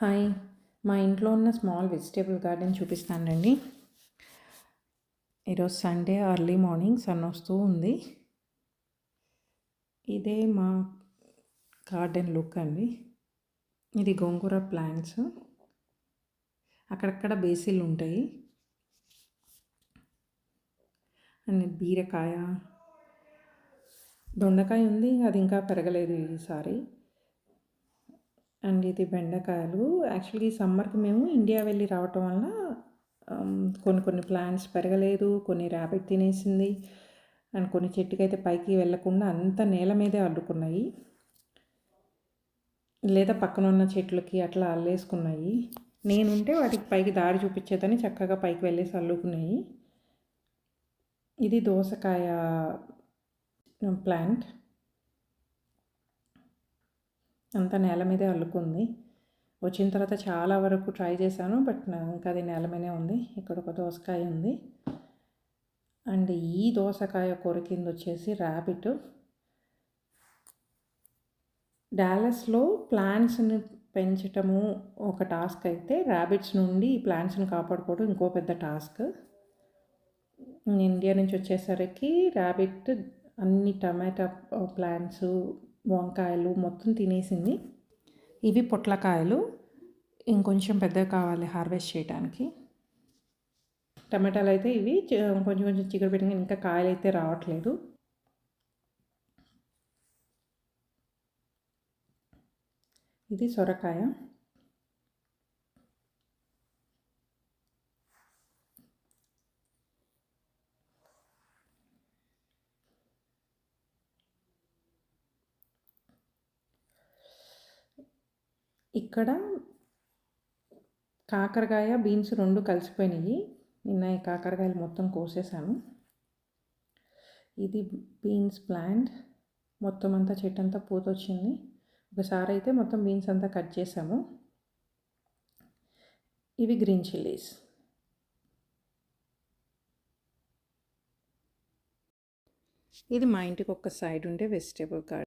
Hi, మా ఇంట్లో ఉన్న స్మాల్ వెజిటేబుల్ గార్డెన్ చూపిస్తానండి. ఈరోజు సండే ఎర్లీ మార్నింగ్ సన్ వస్తూ ఉంది. ఇదే మా గార్డెన్ లుక్ అండి. ఇది గోంగూర ప్లాంట్స్, అక్కడక్కడ బేసిల్ ఉంటాయి. అండ్ బీరకాయ, దొండకాయ ఉంది, అది ఇంకా పెరగలేదు ఈసారి. అండ్ ఇది బెండకాయలు. యాక్చువల్గా ఈ సమ్మర్కి మేము ఇండియా వెళ్ళి రావటం వల్ల కొన్ని ప్లాంట్స్ పెరగలేదు, కొన్ని ర్యాబిట్ తినేసింది. అండ్ కొన్ని చెట్టుకైతే పైకి వెళ్ళకుండా అంత నేల మీదే అల్లుకున్నాయి, లేదా పక్కన ఉన్న చెట్లకి అట్లా అల్లేసుకున్నాయి. నేనుంటే వాటికి పైకి దారి చూపించేదని చక్కగా పైకి వెళ్ళేసి అల్లుకున్నాయి. ఇది దోసకాయ ప్లాంట్, అంతా నేల మీదే అల్లుకుంది. వచ్చిన తర్వాత చాలా వరకు ట్రై చేశాను, బట్ ఇంకా అది నేల మీదే ఉంది. ఇక్కడ ఒక దోసకాయ ఉంది. అండ్ ఈ దోసకాయ కూర కింద వచ్చేసి ర్యాబిట్. డాలస్లో ప్లాంట్స్ని పెంచటము ఒక టాస్క్ అయితే, ర్యాబిట్స్ నుండి ఈ ప్లాంట్స్ని కాపాడుకోవడం ఇంకో పెద్ద టాస్క్. ఇండియా నుంచి వచ్చేసరికి ర్యాబిట్ అన్ని టమాటా ప్లాంట్స్, వంకాయలు మొత్తం తినేసింది. ఇవి పొట్లకాయలు, ఇంకొంచెం పెద్దగా కావాలి హార్వెస్ట్ చేయడానికి. టమాటాలు అయితే ఇవి కొంచెం కొంచెం చిగురు పెట్టిన, ఇంకా కాయలు అయితే రావట్లేదు. ఇది సొరకాయ. ఇక్కడ కాకరకాయ, బీన్స్ రెండు కలిసిపోయినాయి. నిన్న ఈ కాకరకాయలు మొత్తం కోసేసాను. ఇది బీన్స్ ప్లాంట్, మొత్తం అంతా చెట్టు అంతా పూత వచ్చింది. ఒకసారి అయితే మొత్తం బీన్స్ అంతా కట్ చేసాము. ఇవి గ్రీన్ చిల్లీస్. ఇది మా ఇంటికి ఒక సైడ్ ఉండే వెజిటేబుల్ గార్డెన్.